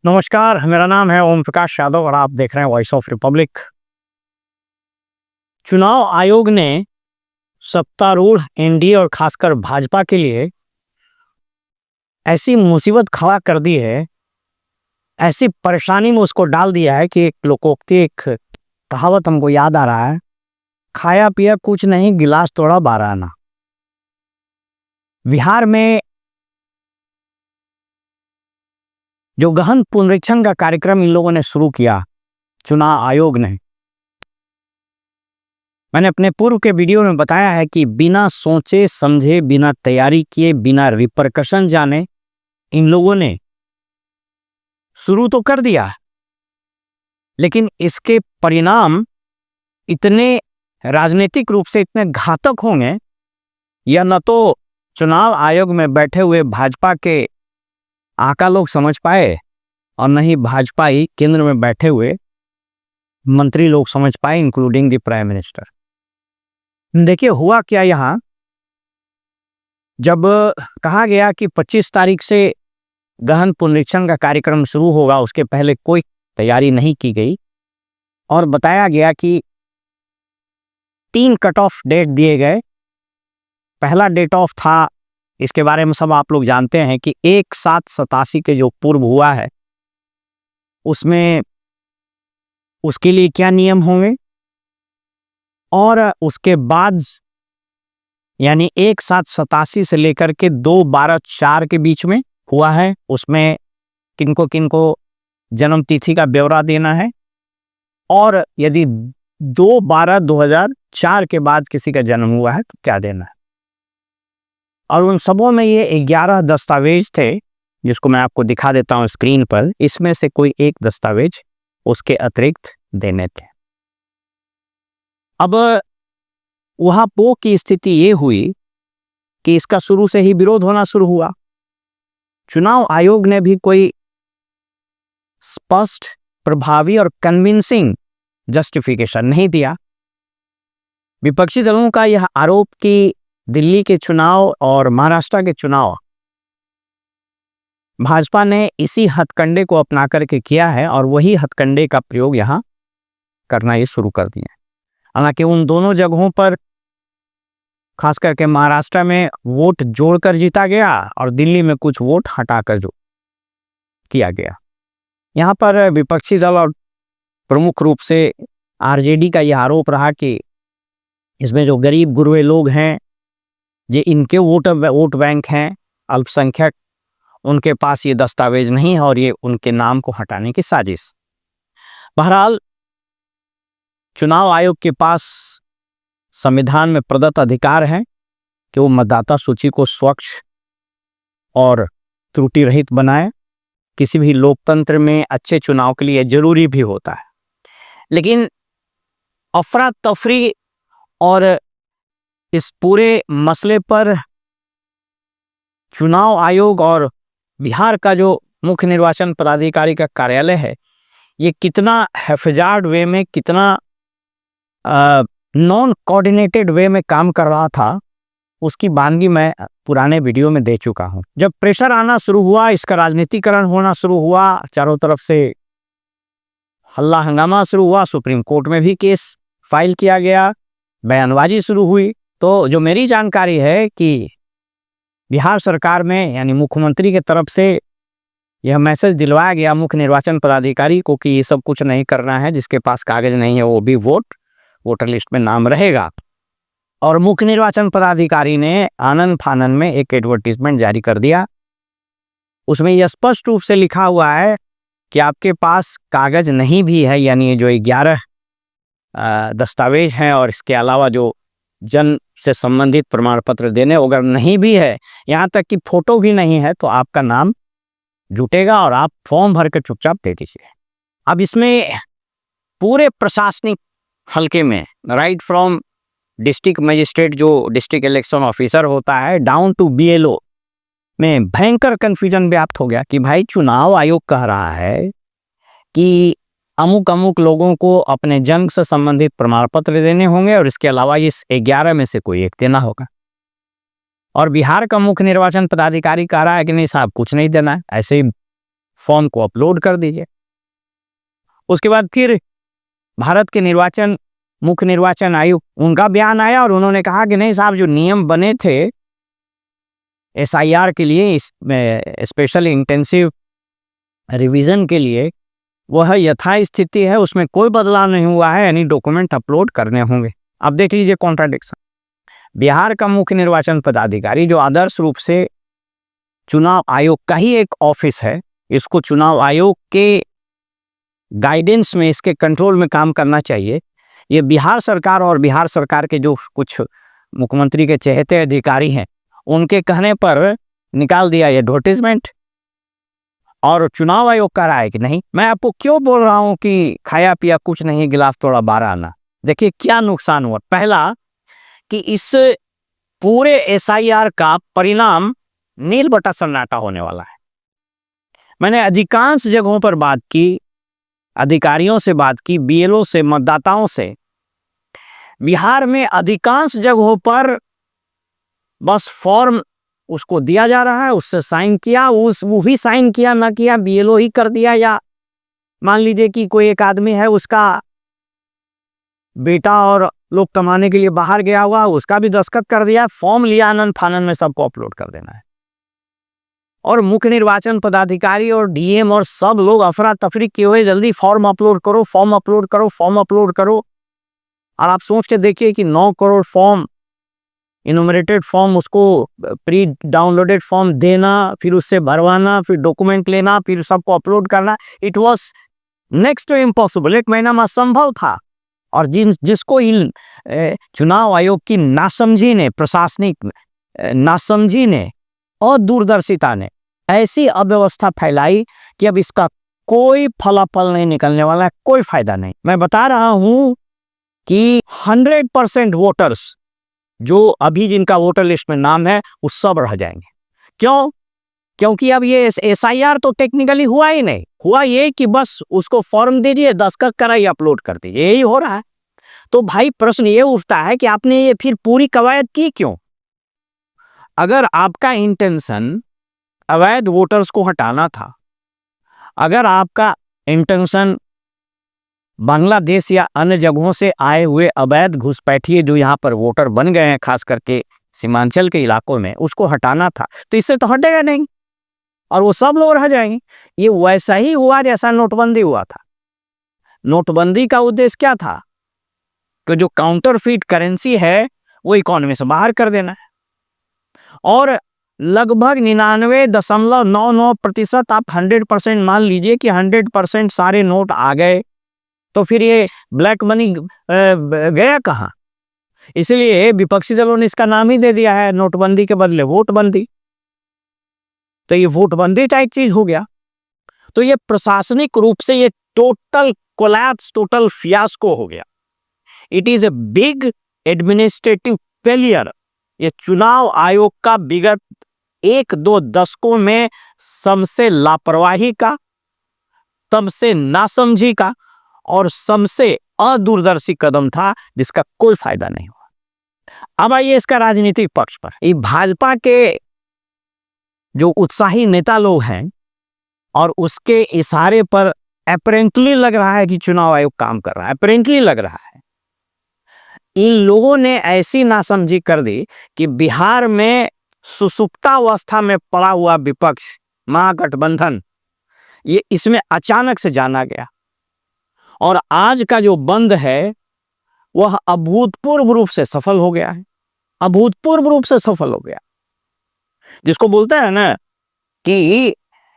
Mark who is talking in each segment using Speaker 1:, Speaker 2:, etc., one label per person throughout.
Speaker 1: नमस्कार, मेरा नाम है ओम प्रकाश यादव और आप देख रहे हैं वॉइस ऑफ रिपब्लिक। चुनाव आयोग ने सत्तारूढ़ एनडीए और खासकर भाजपा के लिए ऐसी मुसीबत खड़ा कर दी है, ऐसी परेशानी में उसको डाल दिया है कि एक लोकोक्ति, एक कहावत हमको याद आ रहा है, खाया पिया कुछ नहीं, गिलास तोड़ा 12 आना। बिहार में जो गहन पुनरीक्षण का कार्यक्रम इन लोगों ने शुरू किया, चुनाव आयोग ने, मैंने अपने पूर्व के वीडियो में बताया है कि बिना सोचे समझे, बिना तैयारी किए, बिना रिपरकशन जाने इन लोगों ने शुरू तो कर दिया, लेकिन इसके परिणाम इतने राजनीतिक रूप से इतने घातक होंगे, यह न तो चुनाव आयोग में बैठे हुए भाजपा के आका लोग समझ पाए और न ही भाजपा ही केंद्र में बैठे हुए मंत्री लोग समझ पाए, इंक्लूडिंग द प्राइम मिनिस्टर। देखिए हुआ क्या यहाँ, जब कहा गया कि 25 तारीख से गहन पुनरीक्षण का कार्यक्रम शुरू होगा, उसके पहले कोई तैयारी नहीं की गई और बताया गया कि 3 कट ऑफ डेट दिए गए। पहला डेट ऑफ था, इसके बारे में सब आप लोग जानते हैं कि 1/7/87 के जो पूर्व हुआ है उसमें उसके लिए क्या नियम होंगे, और उसके बाद यानी 1/7/87 से लेकर के 2/12/4 के बीच में हुआ है, उसमें किनको किनको जन्म तिथि का ब्यौरा देना है, और यदि 2/12/2004 के बाद किसी का जन्म हुआ है तो क्या देना है। और उन सबों में ये 11 दस्तावेज थे, जिसको मैं आपको दिखा देता हूँ स्क्रीन पर। इसमें से कोई एक दस्तावेज उसके अतिरिक्त देने थे। अब वहां पो की स्थिति ये हुई कि इसका शुरू से ही विरोध होना शुरू हुआ। चुनाव आयोग ने भी कोई स्पष्ट, प्रभावी और कन्विंसिंग जस्टिफिकेशन नहीं दिया। विपक्षी दलों का यह आरोप कि दिल्ली के चुनाव और महाराष्ट्र के चुनाव भाजपा ने इसी हथकंडे को अपना करके किया है और वही हथकंडे का प्रयोग यहां करना ये शुरू कर दिया। हालांकि उन दोनों जगहों पर, खास करके महाराष्ट्र में वोट जोड़कर जीता गया और दिल्ली में कुछ वोट हटाकर जो किया गया। यहाँ पर विपक्षी दल और प्रमुख रूप से आरजेडी का यह आरोप रहा कि इसमें जो गरीब गुरबे लोग हैं, ये इनके वोट बैंक हैं, अल्पसंख्यक, उनके पास ये दस्तावेज नहीं है और ये उनके नाम को हटाने की साजिश। बहरहाल चुनाव आयोग के पास संविधान में प्रदत्त अधिकार है कि वो मतदाता सूची को स्वच्छ और त्रुटि रहित बनाए। किसी भी लोकतंत्र में अच्छे चुनाव के लिए जरूरी भी होता है, लेकिन अफरा तफरी और इस पूरे मसले पर चुनाव आयोग और बिहार का जो मुख्य निर्वाचन पदाधिकारी का कार्यालय है, ये कितना हैफजार्ड वे में, कितना नॉन कोऑर्डिनेटेड वे में काम कर रहा था, उसकी बानगी मैं पुराने वीडियो में दे चुका हूं। जब प्रेशर आना शुरू हुआ, इसका राजनीतिकरण होना शुरू हुआ, चारों तरफ से हल्ला हंगामा शुरू हुआ, सुप्रीम कोर्ट में भी केस फाइल किया गया, बयानबाजी शुरू हुई, तो जो मेरी जानकारी है कि बिहार सरकार में यानी मुख्यमंत्री के तरफ से यह मैसेज दिलवाया गया मुख्य निर्वाचन पदाधिकारी को कि ये सब कुछ नहीं करना है, जिसके पास कागज नहीं है वो भी वोटर लिस्ट में नाम रहेगा। और मुख्य निर्वाचन पदाधिकारी ने आनन फानन में एक एडवर्टीजमेंट जारी कर दिया। उसमें यह स्पष्ट रूप से लिखा हुआ है कि आपके पास कागज नहीं भी है, यानी जो 11 दस्तावेज हैं और इसके अलावा जो जन्म से संबंधित प्रमाण पत्र देने अगर नहीं भी है, यहाँ तक कि फोटो भी नहीं है, तो आपका नाम जुटेगा और आप फॉर्म भर के चुपचाप दे दीजिए। अब इसमें पूरे प्रशासनिक हल्के में, राइट फ्रॉम डिस्ट्रिक्ट मजिस्ट्रेट जो डिस्ट्रिक्ट इलेक्शन ऑफिसर होता है, डाउन टू बीएलओ में भयंकर कंफ्यूजन व्याप्त हो गया कि भाई चुनाव आयोग कह रहा है कि अमुक अमुक लोगों को अपने जन्म से संबंधित प्रमाण पत्र देने होंगे और इसके अलावा इस 11 में से कोई एक देना होगा, और बिहार का मुख्य निर्वाचन पदाधिकारी कह रहा है कि नहीं साहब कुछ नहीं देना है, ऐसे ही फॉर्म को अपलोड कर दीजिए। उसके बाद फिर भारत के मुख्य निर्वाचन आयुक्त, उनका बयान आया और उन्होंने कहा कि नहीं साहब, जो नियम बने थे SIR के लिए, स्पेशल इंटेंसिव रिवीजन के लिए, वह यथास्थिति है, उसमें कोई बदलाव नहीं हुआ है, यानी डॉक्यूमेंट अपलोड करने होंगे। अब देख लीजिए कॉन्ट्राडिक्शन। बिहार का मुख्य निर्वाचन पदाधिकारी, जो आदर्श रूप से चुनाव आयोग का ही एक ऑफिस है, इसको चुनाव आयोग के गाइडेंस में, इसके कंट्रोल में काम करना चाहिए, ये बिहार सरकार और बिहार सरकार के जो कुछ मुख्यमंत्री के चहेते अधिकारी हैं, उनके कहने पर निकाल दिया ये एडवर्टीजमेंट। और चुनाव आयोग कह रहा है कि नहीं, मैं आपको क्यों बोल रहा हूं कि खाया पिया कुछ नहीं, गिलास तोड़ा 12 आना। देखिए क्या नुकसान हुआ। पहला कि इस पूरे SIR का परिणाम नील बटा सन्नाटा होने वाला है। मैंने अधिकांश जगहों पर बात की, अधिकारियों से बात की, BLO से, मतदाताओं से। बिहार में अधिकांश जगहों पर बस फॉर्म उसको दिया जा रहा है, उससे साइन किया, वो भी साइन किया ना किया, BLO ही कर दिया, या मान लीजिए कि कोई एक आदमी है, उसका बेटा और लोग कमाने के लिए बाहर गया हुआ, उसका भी दस्तखत कर दिया, फॉर्म लिया, आनंद फानन में सबको अपलोड कर देना है। और मुख्य निर्वाचन पदाधिकारी और DM और सब लोग अफरा तफरी किए हुए, जल्दी फॉर्म अपलोड करो, फॉर्म अपलोड करो, फॉर्म अपलोड करो। और आप सोच के देखिए कि 9 करोड़ फॉर्म, इनुमरेटेड फॉर्म, उसको प्री डाउनलोडेड फॉर्म देना, फिर उससे भरवाना, फिर डॉक्यूमेंट लेना, फिर सबको अपलोड करना, it was next to impossible. एक महीना में असंभव था। और जिसको इन चुनाव आयोग की नासमझी ने, प्रशासनिक नासमझी ने और दूरदर्शिता ने ऐसी अव्यवस्था फैलाई कि अब इसका कोई फलाफल नहीं निकलने वाला है, कोई फायदा नहीं। मैं बता रहा हूं कि 100% वोटर्स जो अभी जिनका वोटर लिस्ट में नाम है, वो सब रह जाएंगे। क्यों? क्योंकि अब ये SIR तो टेक्निकली हुआ ही नहीं। हुआ ये कि बस उसको फॉर्म दीजिए, दस्तखत कराइए, अपलोड कर दीजिए, यही हो रहा है। तो भाई प्रश्न ये उठता है कि आपने ये फिर पूरी कवायद की क्यों? अगर आपका इंटेंशन अवैध वोटर्स को हटाना था, अगर आपका इंटेंशन बांग्लादेश या अन्य जगहों से आए हुए अवैध घुसपैठिए जो यहाँ पर वोटर बन गए हैं, खास करके सीमांचल के इलाकों में, उसको हटाना था, तो इससे तो हटेगा नहीं और वो सब लोग रह जाएंगे। ये वैसा ही हुआ जैसा नोटबंदी हुआ था। नोटबंदी का उद्देश्य क्या था? कि जो काउंटरफीट करेंसी है वो इकोनॉमी से बाहर कर देना है। और लगभग 99.99%, आप 100% मान लीजिए कि 100% सारे नोट आ गए, तो फिर ये ब्लैक मनी गया कहाँ? इसलिए विपक्षी दलों ने इसका नाम ही दे दिया है नोटबंदी के बदले वोटबंदी। तो ये वोटबंदी टाइप चीज हो गया। तो ये प्रशासनिक रूप से ये टोटल कोलैप्स, टोटल फियास्को हो गया। It is a big administrative failure. ये चुनाव आयोग का विगत 1-2 दशकों में सबसे लापरवाही का, सबसे नासमझी का और सबसे अदूरदर्शी कदम था, जिसका कोई फायदा नहीं हुआ। अब आइए इसका राजनीतिक पक्ष पर। ये भाजपा के जो उत्साही नेता लोग हैं और उसके इशारे पर अपेरेंटली लग रहा है कि चुनाव आयोग काम कर रहा है, अपेरेंटली लग रहा है। इन लोगों ने ऐसी नासमझी कर दी कि बिहार में सुसुप्तावस्था में पड़ा हुआ विपक्ष महागठबंधन, ये इसमें अचानक से जाना गया। और आज का जो बंद है वह अभूतपूर्व रूप से सफल हो गया है, अभूतपूर्व रूप से सफल हो गया। जिसको बोलते हैं ना कि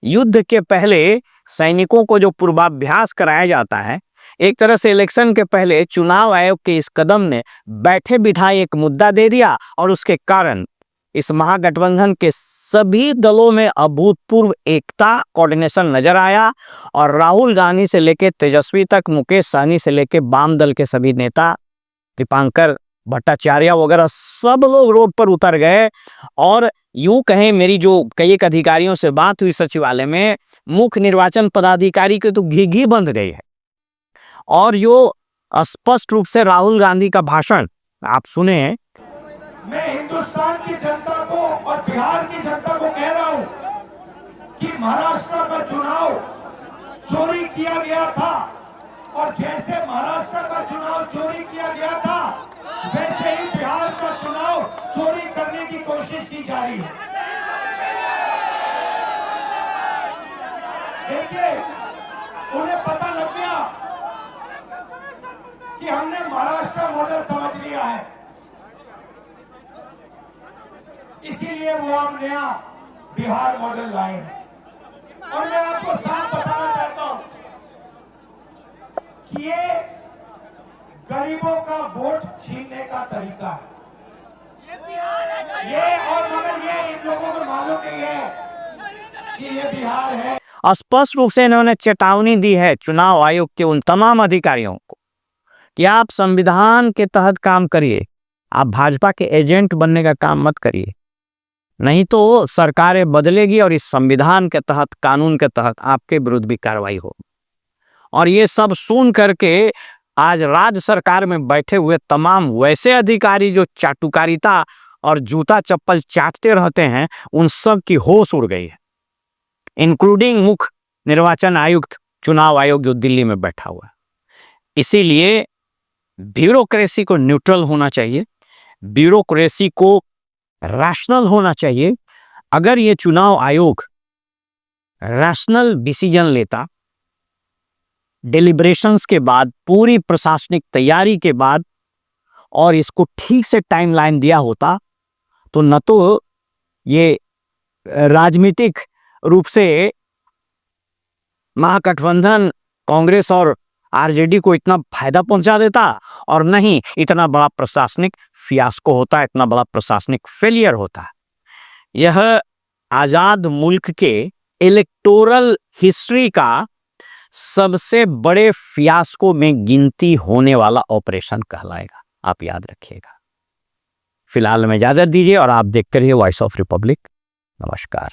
Speaker 1: युद्ध के पहले सैनिकों को जो पूर्वाभ्यास कराया जाता है, एक तरह से इलेक्शन के पहले चुनाव आयोग के इस कदम ने बैठे बिठाए एक मुद्दा दे दिया और उसके कारण इस महागठबंधन के सभी दलों में अभूतपूर्व एकता, कोऑर्डिनेशन नजर आया। और राहुल गांधी से लेकर तेजस्वी तक, मुकेश सहनी से लेकर वाम दल के सभी नेता, दीपांकर भट्टाचार्य वगैरह, सब लोग रोड पर उतर गए। और यूं कहें, मेरी जो कई एक अधिकारियों से बात हुई सचिवालय में, मुख्य निर्वाचन पदाधिकारी के तो घी बंद गई है। और यो स्पष्ट रूप से राहुल गांधी का भाषण आप सुने।
Speaker 2: मैं हिंदुस्तान की जनता को और बिहार की जनता को कह रहा हूं कि महाराष्ट्र का चुनाव चोरी किया गया था और जैसे महाराष्ट्र का चुनाव चोरी किया गया था वैसे ही बिहार का चुनाव चोरी करने की कोशिश की जा रही है। देखिए, उन्हें पता लग गया कि हमने महाराष्ट्र मॉडल समझ लिया है, इसीलिए वो हम नया बिहार मॉडल लाए हैं। और मैं आपको साफ बताना चाहता हूं कि ये गरीबों का वोट छीनने का तरीका है। ये और मगर ये इन लोगों को मालूम नहीं है कि ये बिहार है।
Speaker 1: स्पष्ट रूप से इन्होंने चेतावनी दी है चुनाव आयोग के उन तमाम अधिकारियों को कि आप संविधान के तहत काम करिए, आप भाजपा के एजेंट बनने का काम मत करिए, नहीं तो सरकारें बदलेगी और इस संविधान के तहत, कानून के तहत आपके विरुद्ध भी कार्रवाई हो। और ये सब सुन करके आज राज्य सरकार में बैठे हुए तमाम वैसे अधिकारी जो चाटुकारिता और जूता चप्पल चाटते रहते हैं, उन सब की होश उड़ गई है, इंक्लूडिंग मुख्य निर्वाचन आयुक्त चुनाव आयोग जो दिल्ली में बैठा हुआ है। इसीलिए ब्यूरोक्रेसी को न्यूट्रल होना चाहिए, ब्यूरोक्रेसी को रैशनल होना चाहिए। अगर ये चुनाव आयोग रैशनल डिसीजन लेता, डिलिब्रेशंस के बाद, पूरी प्रशासनिक तैयारी के बाद, और इसको ठीक से टाइमलाइन दिया होता, तो न तो ये राजनीतिक रूप से महागठबंधन कांग्रेस और आरजेडी को इतना फायदा पहुंचा देता, और नहीं इतना बड़ा प्रशासनिक फियास्को होता, इतना बड़ा प्रशासनिक फेलियर होता। यह आजाद मुल्क के इलेक्टोरल हिस्ट्री का सबसे बड़े फियास्को में गिनती होने वाला ऑपरेशन कहलाएगा, आप याद रखिएगा। फिलहाल में इजाजत दीजिए और आप देखते रहिए वॉइस ऑफ रिपब्लिक। नमस्कार।